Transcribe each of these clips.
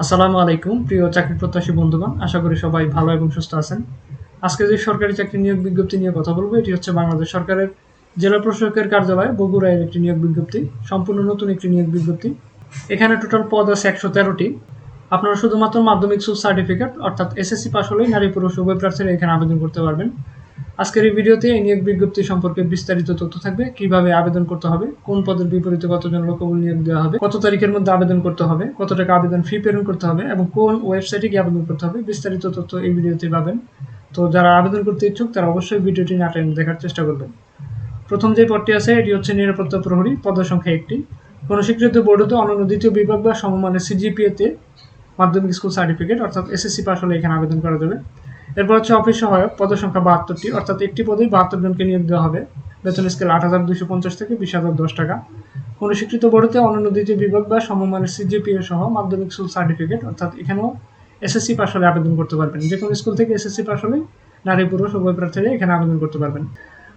আসসালামু আলাইকুম প্রিয় চাকরি প্রত্যাশী বন্ধুগণ, আশা করি সবাই ভালো এবং সুস্থ আছেন। আজকে যে সরকারি চাকরি নিয়োগ বিজ্ঞপ্তি নিয়ে কথা বলবো, এটি হচ্ছে বাংলাদেশ সরকারের জেলা প্রশাসকের কার্যালয় বগুড়ার একটি নিয়োগ বিজ্ঞপ্তি, সম্পূর্ণ নতুন একটি নিয়োগ বিজ্ঞপ্তি। এখানে টোটাল পদ আছে 113টি। আপনারা শুধুমাত্র মাধ্যমিক স্কুল সার্টিফিকেট অর্থাৎ এসএসসি পাস হলেই নারী পুরুষ উভয় প্রার্থীরা এখানে আবেদন করতে পারবেন। আজকের এই ভিডিওতে এই নিয়োগ বিজ্ঞপ্তি সম্পর্কে বিস্তারিত তথ্য থাকবে, কিভাবে আবেদন করতে হবে, কোন পদের বিপরীতে কতজন লোকবল নিয়োগ দেওয়া হবে, কত তারিখের মধ্যে আবেদন করতে হবে, কত টাকা আবেদন ফি প্রেরণ করতে হবে এবং কোন ওয়েবসাইটে গিয়ে আবেদন করতে হবে, বিস্তারিত তথ্য এই ভিডিওতে পাবেন। তো যারা আবেদন করতে ইচ্ছুক তারা অবশ্যই ভিডিওটি না টেনে দেখার চেষ্টা করবেন। প্রথম যে পদটি আছে এটি হচ্ছে নিরাপত্তা প্রহরী, পদের সংখ্যা 1টি। কোন স্বীকৃত বোর্ড হতে অনন্য দ্বিতীয় বিভাগ বা সমমানের সিজিপিএতে মাধ্যমিক স্কুল সার্টিফিকেট অর্থাৎ এসএসসি পাস হলে এখানে আবেদন করা যাবে। এরপর হচ্ছে অফিস সহায়ক, পদের সংখ্যা 72টি, অর্থাৎ একটি পদেই 72 জনকে নিয়োগ দেওয়া হবে। বেতন স্কেল 8,250 থেকে 20,010 টাকা। কোন স্বীকৃত বোর্ডে অনন্য দ্বিতীয় বিভাগ বা সমমানের সিজিপিএ সহ মাধ্যমিক স্কুল সার্টিফিকেট অর্থাৎ এখানেও এসএসসি পাস হলে আবেদন করতে পারবেন। যে কোনো স্কুল থেকে এসএসসি পাস হলে নারী পুরুষ উভয় প্রার্থীরা এখানে আবেদন করতে পারবেন।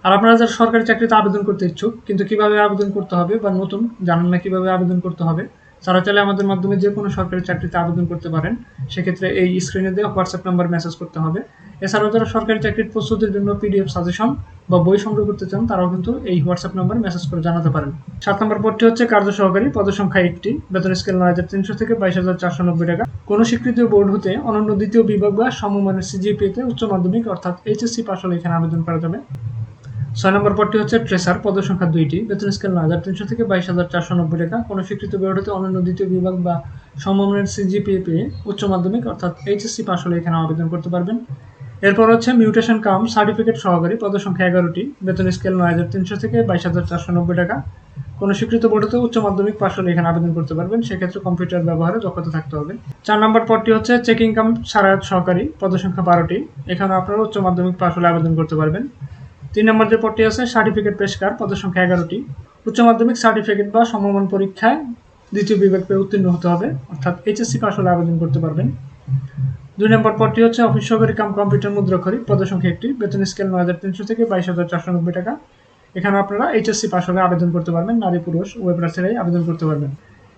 আর আপনারা যারা সরকারি চাকরিতে আবেদন করতে ইচ্ছুক কিন্তু কিভাবে আবেদন করতে হবে বা নতুন জানেন না কিভাবে আবেদন করতে হবে, তারা চাইলে আমাদের মাধ্যমে যে কোনো সরকারি চাকরিতে আবেদন করতে পারেন। সেক্ষেত্রে এই স্ক্রিনে দেওয়া হোয়াটসঅ্যাপ নাম্বার মেসেজ করতে হবে। এছাড়াও যারা সরকারি চাকরির প্রস্তুতির জন্য পিডিএফ সাজেশন বা বই সংগ্রহ করতে চান তারাও কিন্তু এই হোয়াটসঅ্যাপ নাম্বার মেসেজ করে জানাতে পারেন। 7 নম্বর পদটি হচ্ছে কার্য সহকারী, পদের সংখ্যা 1টি, বেতন স্কেল 9,300 থেকে 22,490 টাকা। কোন স্বীকৃত বোর্ড হতে অনন্য দ্বিতীয় বিভাগ বা সমমানের সিজিপিএতে উচ্চ মাধ্যমিক অর্থাৎ এইচএসসি পাস হলে এখানে আবেদন করা যাবে। 6 নম্বর পদটি হচ্ছে ট্রেসার, পদের সংখ্যা 2টি, বেতন স্কেল 9,300 থেকে 22,490 টাকা। কোন স্বীকৃত বোর্ড হতে অনন্য দ্বিতীয় বিভাগ বা সমমানের সিজিপিএ পেয়ে উচ্চ মাধ্যমিক অর্থাৎ এইচএসসি পাস হলে এখানে আবেদন করতে পারবেন। এরপর হচ্ছে মিউটেশন কাম সার্টিফিকেট সহকারী, পদের সংখ্যা 11টি, বেতন স্কেল 9,300 থেকে 22,490 টাকা। কোন স্বীকৃত বোর্ডে উচ্চ মাধ্যমিক পাস হলে এখানে আবেদন করতে পারবেন, সেক্ষেত্রে কম্পিউটার ব্যবহারে দক্ষতা থাকতে হবে। 4 নম্বর পদটি হচ্ছে চেকিং কাম সারায়ত সহকারী, পদের সংখ্যা 12টি, এখানে আপনারা উচ্চ মাধ্যমিক পাস হলে আবেদন করতে পারবেন। 3 নম্বর যে পদটি আছে সার্টিফিকেট পেশকার, পদের সংখ্যা 11টি, উচ্চ মাধ্যমিক সার্টিফিকেট বা সমমান পরীক্ষায় দ্বিতীয় বিভাগ পেয়ে উত্তীর্ণ হতে হবে অর্থাৎ এইচএসসি পাস হলে আবেদন করতে পারবেন। 2 নম্বর পদটি হচ্ছে অফিস সহকারী কাম কম্পিউটার মুদ্রাক্ষরিক, পদের সংখ্যা 1টি, বেতন স্কেল 9,300 থেকে 22,490 টাকা। এখানে আপনারা এইচএসসি পাস হলে আবেদন করতে পারবেন, নারী পুরুষ উভয় প্রার্থীরাই আবেদন করতে পারবেন।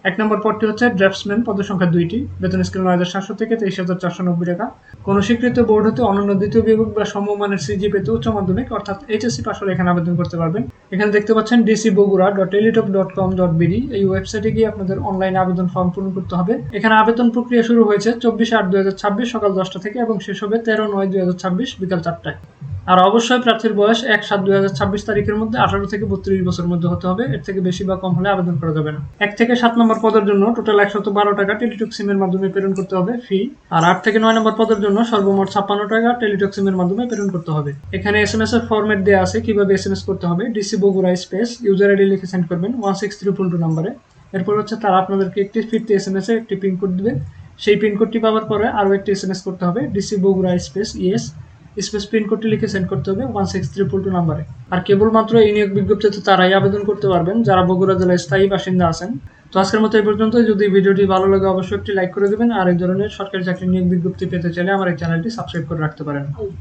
1 নম্বর পদটি হচ্ছে ড্রাফটসম্যান, পদের সংখ্যা 2টি, বেতন স্কেল 9,700 থেকে 23,490 টাকা। কোন স্বীকৃত বোর্ড হতে অনন্য দ্বিতীয় বিভাগ বা সমমানের সিজিপিএতে উচ্চ মাধ্যমিক অর্থাৎ এইচএসসি পাস হলে এখানে আবেদন করতে পারবেন। এখানে দেখতে পাচ্ছেন dcbogura.teletalk.com.bd, এই ওয়েবসাইটে গিয়ে আপনাদের অনলাইনে আবেদন ফর্ম পূরণ করতে হবে। এখানে আবেদন প্রক্রিয়া শুরু হয়েছে 24/8/2026 সকাল 10টা থেকে এবং শেষ হবে 13/9/2026 বিকাল 4টায়। আর অবশ্যই প্রার্থীর বয়স 1/7/2026 তারিখের মধ্যে 18 থেকে 32 বছরের মধ্যে হতে হবে, এর থেকে বেশি বা কম হলে আবেদন করা যাবে না। 1 থেকে 7 নম্বর পদের জন্য টোটাল 112 টাকা টেলিটক সিমের মাধ্যমে প্রেরণ করতে হবে ফি, আর 8 থেকে 9 নম্বর পদের জন্য সর্বমোট 56 টাকা টেলিটক সিমের মাধ্যমে প্রেরণ করতে হবে। এখানে এসএমএস এর ফরম্যাট দেওয়া আছে, কিভাবে এসএমএস করতে হবে। DC Bogura space user ID লিখে সেন্ড করবেন 16322 নম্বরে। এরপর হচ্ছে তারা আপনাদেরকে একটি ফিরতি এসএমএস এ একটি পিন কোড দিবে, সেই পিন কোডটি পাওয়ার পরে আরও একটি এসএমএস করতে হবে DC Bogura space ES space pin কোডটি লিখে সেন্ড করতে হবে 16322 নম্বরে। আর কেবলমাত্র এই নিয়োগ বিজ্ঞপ্তিতে তারাই আবেদন করতে পারবেন যারা বগুড়া জেলায় স্থায়ী বাসিন্দা আছেন। তো আজকের মতো এই পর্যন্ত। যদি ভিডিওটি ভালো লাগে অবশ্যই একটি লাইক করে দেবেন, আর এই ধরনের সরকারি চাকরি নিয়োগ বিজ্ঞপ্তি পেতে চাইলে আমার এই চ্যানেলটি সাবস্ক্রাইব করে রাখতে পারেন।